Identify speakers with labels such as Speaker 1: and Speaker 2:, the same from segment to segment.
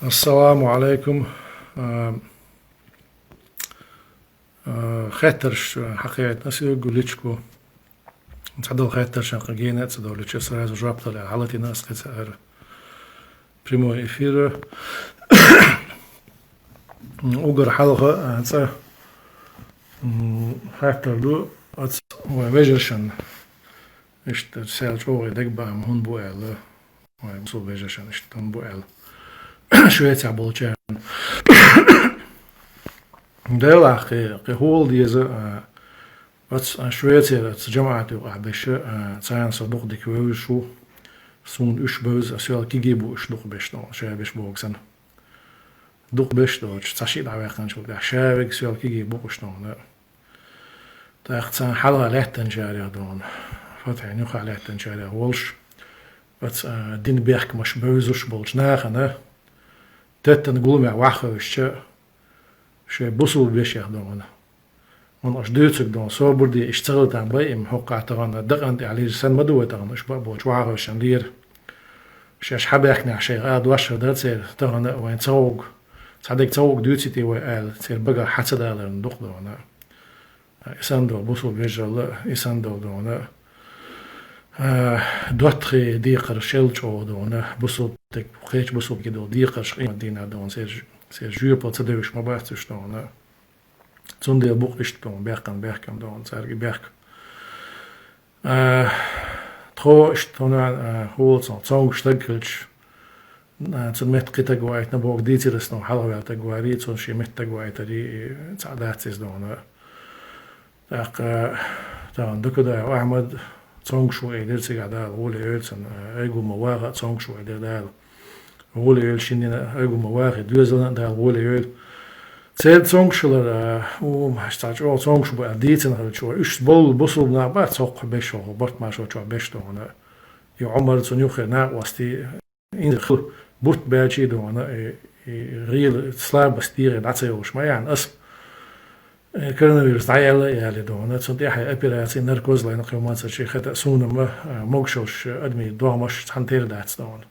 Speaker 1: السلام عليكم. خاطرش حقيقة ناس يقول ليشكو نتعدل خاطرش حقيقة تدور ليش سراز وجابت على حالتي ناس كتير بريمو إفير أوجر حلقة أنت خاطر دو أت ويجرشن إيش تسأل شو يدك بقى مهون بوال ويمسو ويجرشن إيش تون بوال شوية تعبول جان ديلا قي هول ديزا wat Schweizer het jamaat ook abesje zijn zo nog de kweuze zo'n usbeus als wel kigebu is nog best nog schrijf boog zijn nog best nog tsashi daar weg dan zo daar schrijf wel kigebu is nog daar zijn halve letten jaren doen wat hij nog letten jaren Walsh wat din berg mas beuzers bolch nagen hè dat een goel meer wachtje she busul bescher doen من أجدادك دون صابر دي اشتغلت عن بايم حقا تغانا دقن على سن مدوة تغانا شباب بوجوعها وشندير شاش حباكنا عشان قاعد واشر دات سير تغانا وين تسوق صدق تسوق دوتي تي وقال سير بقى حسد على ندق دونا إساندو بوصل بيجر إساندو دونا دوتري ديقر شيلشو دونا بوصل تك خيش بوصل كده ديقر شقيم دينا دون سير جوبل تدوش ما بعتش دونا zonder boek is het gewoon berken dan zeg ik berk. Trouw is dan hoort zo'n stukjes. Zo'n met kitagwaait naar boven dit is nog half wel tagwaait zo'n je met tagwaait die het is dan. Dan doe ik daar Ahmed zo'n show dit zich daar holle uit en ego maar zo'n show daar holle uit zien ego maar dus dan daar holle uit. Zet zongschuler maar staat ook zongschuler dit en het zo is bol busel naar bad zo gebesh zo bort maar zo besh dan je عمر zo'n joch na was die in de bot beetje dan reëel slaap stieren dat ze ook maar ja as kunnen we stijlen ja dan het zo die operatie narcose nog helemaal zo het zo'n maar mogshos admi domash hanteer dat dan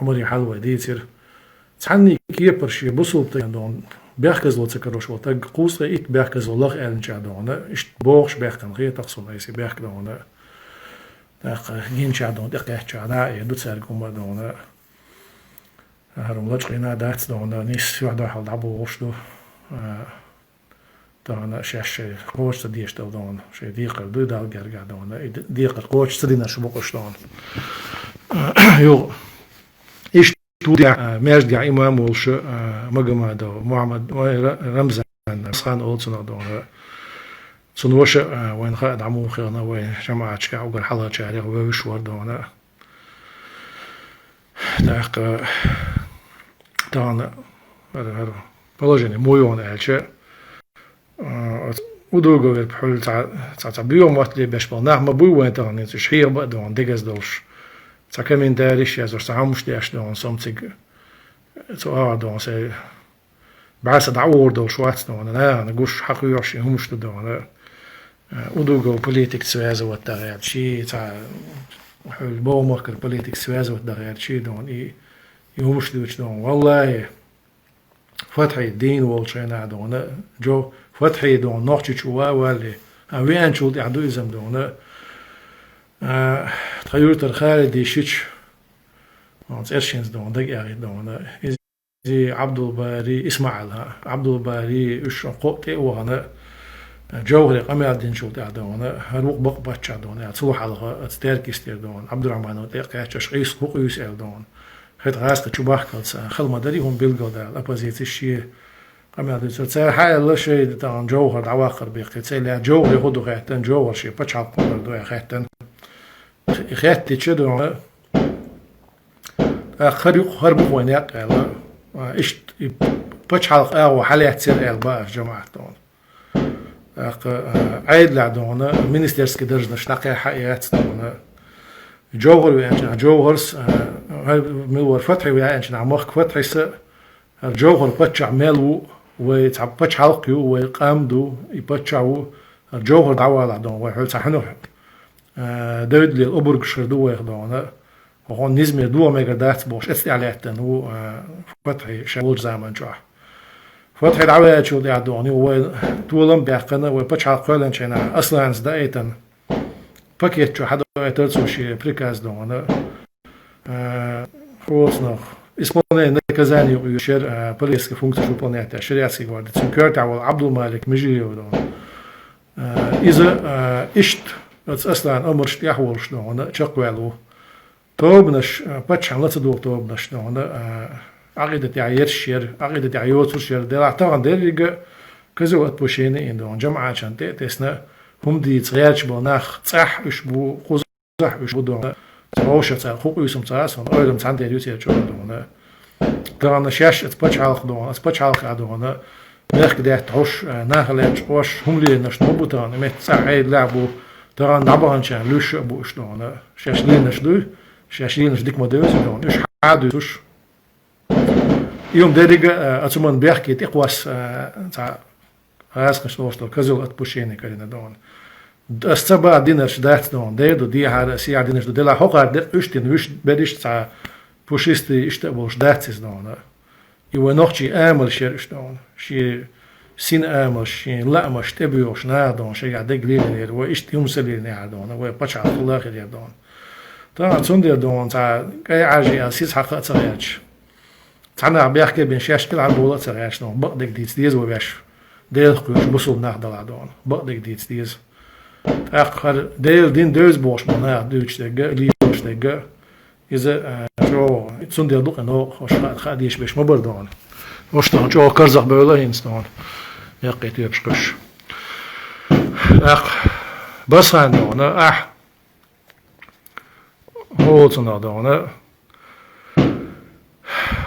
Speaker 1: عمر يحلو ديتر تعني كيبرش بوصل dan berkes lot zeker zo dat koos ik berkes lach en chadon is boog berken geet toch zo is berk dan daar geen chadon dat krijgt chada je doet zeker kom dan daarom dat geen dat dan is zo daar al dabo hosto dan شاش koos die stel dan ze die doe dat gerga dan die koos stedina shbok staan jo تودع ماجد إمام والش مجمع دو محمد رمزان سخان أولسنا دو سنوش وين خالد عمو خيرنا وين جماعة شكا وقال حلا شارع وبشوار دونا تاق تانا هذا بلاجني مويون ألشة ودوغو بحول تاع بيوم وقت اللي بشبال نعم بوين تانا تشهير بقى دون ديجز دوش Så kan min där is jag så hamstärst då som sig så då så bara så där då schwarz då när gush hakuyosh humst då och då går politik sväza och där شيء تاع البومرك البوليتيك سوازو در شيء دون اي يهمش دوش دون والله فتحي الدين والشينا دون جو فتحي دون نوتش شوا ولا وين شو دي عدو يزم دون تغيرت الخالدي شيتش want ergens dan denk ik dan is die Abdul Bari Ismail Abdul Bari is een قوتي وانا جوهر قمع الدين شو تعدون هروق بق بتشادون تصلح على تستركيس تردون عبد الرحمن وتقاش شقيس قويس الدون هاد غاس تشبح كلس خل ما دري هم بالجودا الابوزيت الشيء قمع الدين صار حاجه لا شيء تاع جوهر عواقر بيقتي لا جوهر ياخذوا غيتن جوهر شيء بتشعل دو غيتن خيتي تشدو خرب وينيق ايش بتشعل او حالات سير البا جماعه دون عيد لعدونا مينستيرسكي درجنا شناقي حقيقات دون جوهر ويانشنا جوهرس ملور فتحي ويانشنا عمق فتحي س الجوهر بتشع مالو ويتعب بتشعلقيو ويقامدو يبتشعو الجوهر دعوة لعدون ويحول سحنو داود لي الأبرق شردو ويخدونا وهون نزمي دو ميجا دات بوش استعلاتن هو فتحي شغل زمان جاه فتحي العوائد شو دي عدوني هو طولم بيحقنا وبتش على قولن شينا أصلا عن دايتن باكيت شو حدا يترسو شي بريكاز دون خلاص نخ إسبانيا نكزاني ويشير بوليسك فونكس شو بونيتا شريعتي قاعد تسكرت على عبد الملك مجي دون إذا إشت أصلا أمرش يحولش دون شقوالو توبنش بتش على تصدق توبنش دون عقيدة يعيرشير عقيدة يعيوتشير دل طبعا دل كذا وقت بوشيني إنه جماعة عشان تسنا هم دي تغيرش بناخ صح إيش بو خزح إيش بدون تروش تصير خوك يسمع تصير أولم تصير يوتير شو بدون طبعا شاش تبتش على خدون تبتش على خدون ناخد ده تروش ناخلش وش هم لي نش نبوتان مت صحيح لعبوا طبعا نعبان شان لوش أبو إيش دون شاش لي نشلو شاش لي نش ديك مدرس دون إيش حادث يوم ديريجا أتمنى بيحكي تقواس تاع هاسكش لوستو كزول أتبوشيني كرينا دون استبا دينرش دات دون ديدو دي هذا سيار دينرش دو دلا هوكار دير أشتين وش بديش تاع بوشيستي اشتبوش داتس دون يو نوختي آمل شيرش دون شي سين آمل شي لا مش تبيوش نادون شي قاعد يقليل وإشت يمسلين نادون وبتشع الله خير دون طبعا تندر دون تاع كاي عاجي أسيس حقا تغيرش تعنا بيحكي بين شاش كل على البولات سرعش نون بقدك ديز وباش ديل خوش بصل ناخد على دون بقدك ديز آخر ديل دين دوز بوش بنا دوش دقة لي بوش دقة إذا شو تسندر دوق إنه خوش خاديش باش مبردون وش دون شو كرزق بولا ينستون يقيت يبشقش بس عندون هو تنادون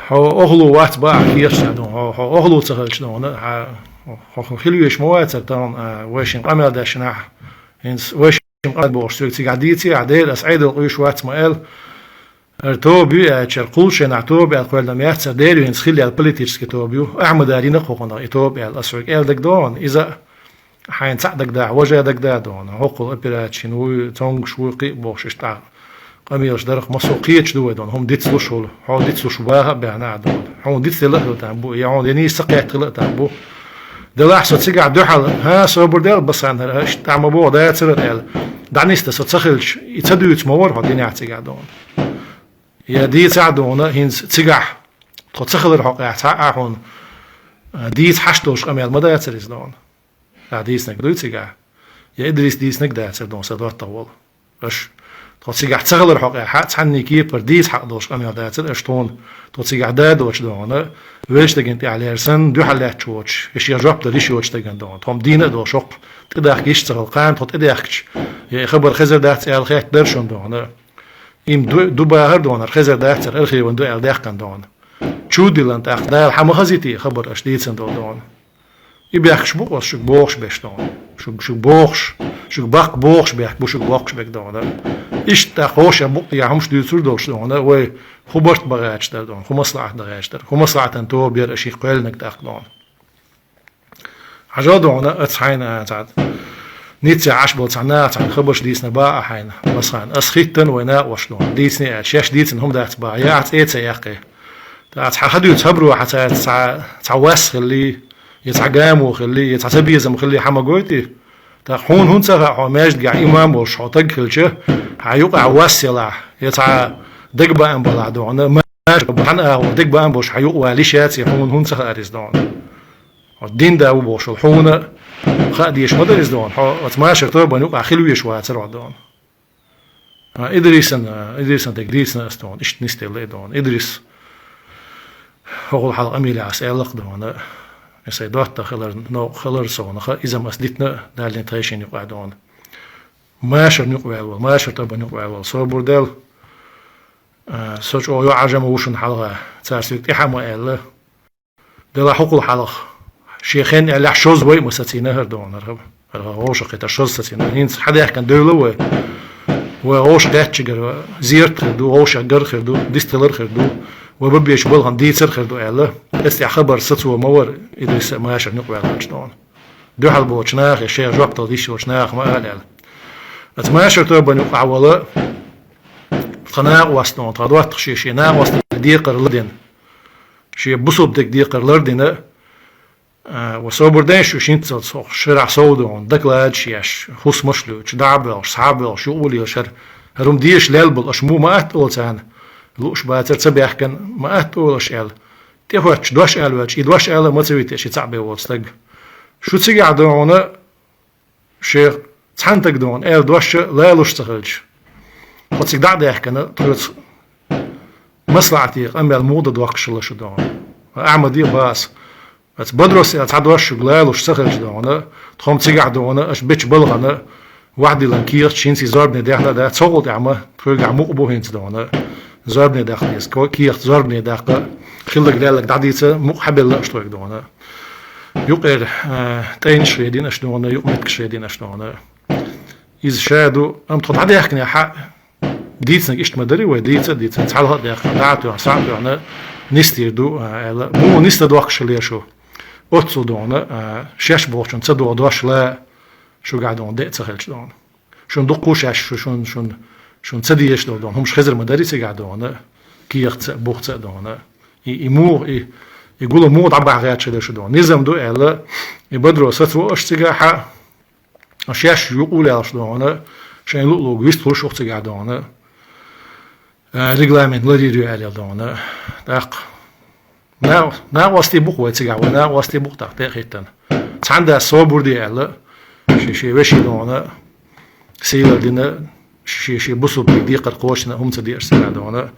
Speaker 1: هو أغلو وقت بقى كيرش دون هو أغلو تغلش دون هو خليش موات دون واشين قمر داشنا هنس واشين قمر بورش تيجي عديتي عديل أسعيد القيش وقت مقال توبي شرقول شين توبي القول لم يحصل ديري هنس خلي البوليتيكس كتوبيو أحمد علينا خونا توبي الأسرق دك دون إذا حين تعدك دا وجه دك دا دون هقول أبيراتشين وتونغ شوي قيق بورش اشتغل قميرش درخ مسوقيتش دو دون هم ديت سوشول هو ديت سوشواها بعناع دون هم ديت سلق تابو يعني يعني سقيت تلق تابو دل احسن تسقع دوحل ها صبر دل بس عن ايش تعمل بو ده تصير ال دعنيست ستسخلش يتصدوت مور هدين يعتقع دون يا دي تعدون هنز تسقع تسخل الحق يعتقع هون ديت حشتوش قميل ما ده تصير دون ديس نك دوت تسقع يا ادريس ديس نك ده تصير دون صدوات طول ايش توصيق احتغل الحق حق تعني كي برديس حق دوش قام يداتل اشتون توصيق احداد وش دونه ويش تجنتي على هرسن دو حلات شوش ايش يجرب تديش وش تجن دون توم دينا دو شق تدخ يشتغل قام تحط ادخش يا خبر خزر دات ال خيت درشون دونه ام دو باهر دون خزر دات الخي وندو ال دخ كان دون تشودي لانت اخدال حمخزيتي خبر اشديت سن دون يبيخش بوش شو بوش بشتون شو بوش شو باق بوش بيح بوش بوش بك دونه إيش تأخوش يا همش ديتور دوش دونه و خبرت بغاش دون خمسة دغاش در خمسة تنتو بير أشي قيل نك تأخدون حاجة دونه أتصحين تعد نيتي عش بولتنا تعد خبرش ديسنا بقى حين مثلا أسخيتن ويناء وشلون ديسني أشياش ديتن هم دات بقى يا عت يا أخي تعد حدو يتهبروا حتى تعواس خلي يتعجامو خلي يتعتبيزم خلي حماقوتي تخون هون سرع ماجد قاع إمام وش عطق كلشه حيوقع واسلة يتع دقبة أم بلا دون ماجد بحنا ودقبة أم بوش حيوقع ليشات يهون هون سرع أريز دون الدين ده وبوش الحونة خاديش ما دريز دون وتماشى طرب ونوقع خلويش واتسرع دون إدريسن تقديسنا استون إيش نستيل دون إدريس هو حلقة أميلي عسالق دون يسيدوات خلر صون إذا ما أسدتنا دالين تايشين يقعدون ماشر نقوى ماشر طبعا نقوى صبر دل سوش أو يعجم وشن حلقة تارسيك إحما إلا دل حقل حلقة شيخين إلا شوز وي مساتينه هردون هوش قيت شوز ساتينه هينس حدا يحكي دولة وهوش قاتشجر زيرت خردو هوش أجر خردو ديستلر خردو وببيش بلغن ديتر خردو إلا استع خبر ستو مور إدريس ماشر نقوى الوجدون دو حال بوشناخ يا شيخ جوابط ديش وشناخ ما قال أتماشر طبعا نقوى ولا قناع واسطون تادوات شي ناق واسط ديقر لدين شي بصوب ديك ديقر لردين وصوبر دين شو شينت شرع سودون دكلاد شيش خص مشلو دعبل صعبل شو قولي شر هرم ديش لالبل اش مو ما اتقول تان لوش باتر تبيح كان ما اتقول اش ال تيهوش دوش ال وش يدوش ال ما تسويت شي تعبي وصلق شو تيجي عدونا شيخ تحنتك دون ال دوش لا لوش تخرج خاطر دع ده كان تروت مصلحتي أما الموضة دوقش الله شو دون أعمل دي باس بس بدرس تعدوش لا لوش تخرج دون تقوم تيجي دون اش بيتش بلغنا واحد لانكير شينسي زربني داخله ده تصول دعمه ترجع مقبو هنت دون زربني داخل يس كير زربني داخل خلق دالك دعديته مقحبل لا اشترك دون يقر تين شريدين اش دون يقمت شريدين اش دون إذا شادو أم تقطع داخل يا حق ديتنك إشت مدري وديتنك تعالها داخل دعتو صعب يعني نستيردو مو نستدو أكشلي شو أتصل دون شاش بوشن تصدو دوش لا شو قاعدون دق تخلش دون شون دقوش عش شون تصديش دون همش خزر مدارس قاعدون كيخت بوخت دون يمور يقولوا مو طبع غير شو دون نظام دو إلا يبدروا ستو أشتجاحة أشياء يقول على شو دون شين لو جوست لوش وقت قاعدون رجلامين لا يدري على دون دق نا واسطي بوق ويتجاو نا واسطي بوق تحتاجتن عندها صبر دي على شي وشي دون سيلا دينا شي بصو بدي قرقوشنا هم تدي ارسل دون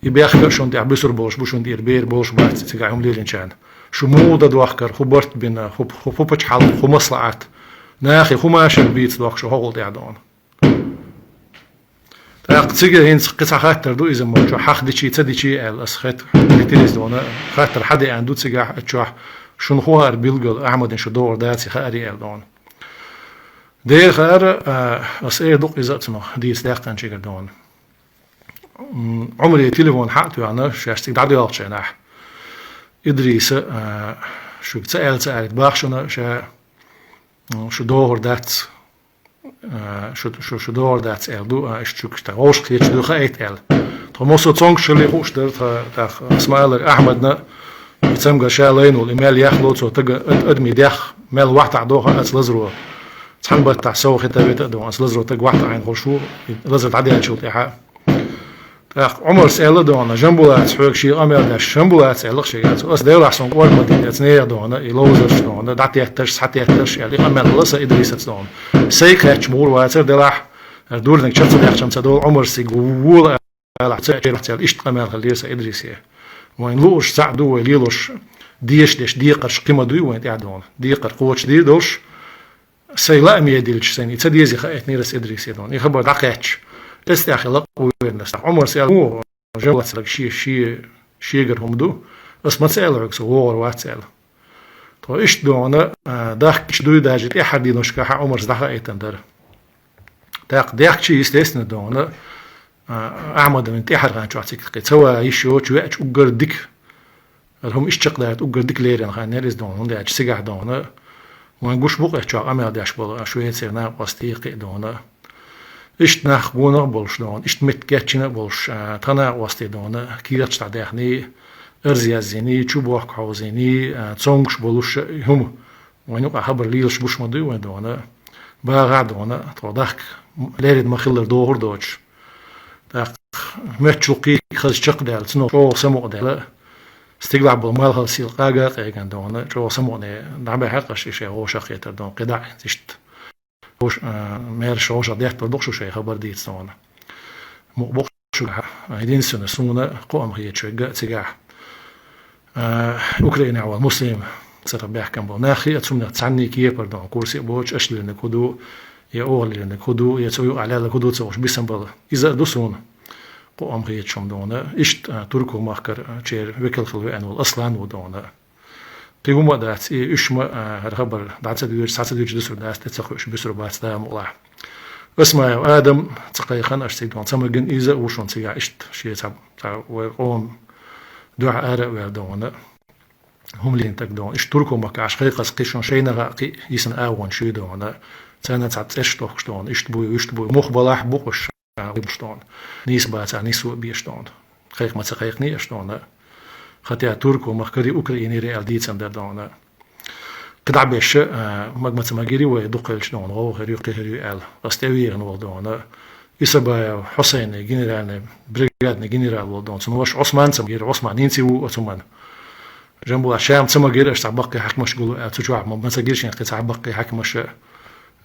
Speaker 1: يبيخ شون دي عبسر بوش بوشون دير بير بوش بات تجاهم ليلين شان شو موضة دوخكر خبرت بين خبش حال خمصلعات ناخي خماش البيت دوخ شو هقول دي دون تيجي هين قطع خاطر دو إذا ما شو حق دشي تدشي الأسخات كتير دون خاطر حدا عنده تيجي شو شون هو أربيلجل أحمد شو دور داتي خاري دون دير خير أسئلة دق إذا تنو دي استيقن شيء دون عمري تليفون حقته أنا شاشتي دعدي وقت شناح إدريس شو تسأل باخشنا شو دور دات شو دور دات دو اشتوك تاوش كيت دو خايت تموسو تونغ شلي خوش در تا اسماعيل احمدنا يتسمى شالين والايميل يخلو تو تق ادمي داخ مال واحد عدوها اسلزرو تحنبت تاع سو خطابه دو اسلزرو تق واحد عين خشو لازم عدي شو تاع عمر سأل دونا جنبولات حوك شيء أمير داش جنبولات سأل شيء أس دير أحسن قوار مدينة نير دونا يلوزر دونا دعتي يحتاج حتى يحتاج يعني أمير لسه إدريس دون سيك هاتش مور واتر دلاح دور إنك شفت ده عشان تدور عمر سيقول على تعير تعير إيش أمير خليه إدريس وين لوش سعدو ويليلوش ديش ديقرش قيمة دوي وين قاعدون ديقر قوتش دي دوش سيلا أمير ديلش سني تديزي خايت نيرس إدريس دون يخبر دقيقش استخلاق ويرنس عمر سأل هو جوات لك شيء غيرهم دو بس ما تسأل سو هو واتسأل تو إيش دونا داخل إيش دو داجت أحد ينشكح عمر زدخل أيتندر داخل شيء يستثنى دونا أحمد من تحر عن شو عتيك سوا يشوا شو أجر ديك هم إيش شقدات أجر ديك ليرن خان نريز دونا ده سجع دونا ونقوش بقى شو عمل داش بقى شو يصيرنا واستيق دونا إشت نخبونا بولش دون إشت متكتشنا بولش تنا واسطي دون كيرتش تعديخني أرزيازيني تشوبوك عوزيني تونغش بولش هم وينوقع خبر ليلش بوش مدو وين دون باغا دون تودخ ليرد ما خلر دور دوتش دخ متشوقي خز شق دال سنو شو سمو دال استقلع بالمال هالسيل قاقا قيقان دون شو سمو دال نعبي حقش إشي هو شقيتر دون قدع تشت مير شوش عديت بردوش شيء خبر ديت سونا مقبوش شو هيدين سنة سونا قوم هي تشجع تجاه أوكرانيا أو المسلم صار بيحكم بناخي أتسمى تعني كيف بردون كورسي بوش أشل لنكودو يا أول لنكودو يا تسوي على لكودو تسويش بيسمبل إذا دوسون قوم هي تشم دونا إشت تركو ماكر شير وكل خلوي أنو الأصلان ودونا تيجوا دات إيش ما هالخبر دات سدوير دسر دات تتسخش بسر بات دا مقلع اسمع آدم تقيقا أشتي دون سمجن إذا وشون تيجا إشت شيء تاع وقوم دعاء آراء ويردون هم اللي ينتقدون إيش تركوا مكاش خيقة قيشون شيء نغاقي يسن آوان شيء دون سنة تعت إيش تخشون إيش تبوي مخبلاح بوش بشتون نيس باتا نيسو بيشتون خيق ما تخيق نيشتون خاطر تركو مخكري اوكرايني ريال ديتسن دردون قدع بيش مجمع مجري ويدق شلون هو غير يقهر ال استوير نوضون يسبا حسين جنرال بريغاد جنرال ولدون سنوش عثمان سمجير عثمان ينسي وعثمان جنبو الشام سمجير اشتعبقي حكمش قولوا تجوع ما تسجيرش يعني تعبقي حكمش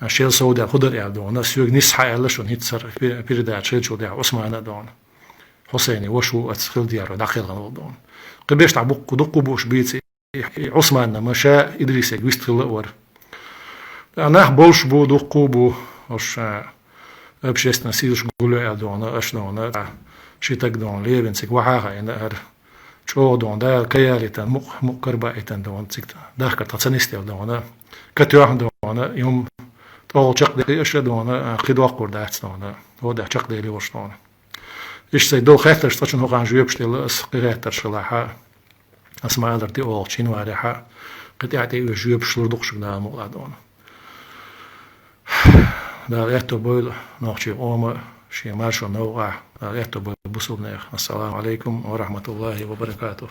Speaker 1: شيل سودا خضر يعدون سيوغ نسحة يلا شو نيتصر بيردات شيل شو ديع عثمان دون حسيني وشو اتسخل ديارو داخل غنوضون قبيش تعبق دقو بوش بيتي عثمان مشا إدريس يجوست خلق أنا بولش بو دقو بو وش أبشست نسيدش قولوا أدونا أشلون شيتك دون ليبن سك وحاها إن أر شو دون دا كيالي تن مقربة تن دون سك داخل تصنيستي دون كتير دون يوم طول شق دي إيش دون خد وقور دات دون هو ده شق دي وش دون إيش سيدو خاطر شتشن هو عن جواب شتيل قرأت شلاحة اسمع هذا دي أول شيء وارحة قد يعطي جواب شلردق شغلة مقعدون دا يحتو بول نوخشي أوما شي ماشو نوع دا يحتو بول بصوبنا السلام عليكم ورحمة الله وبركاته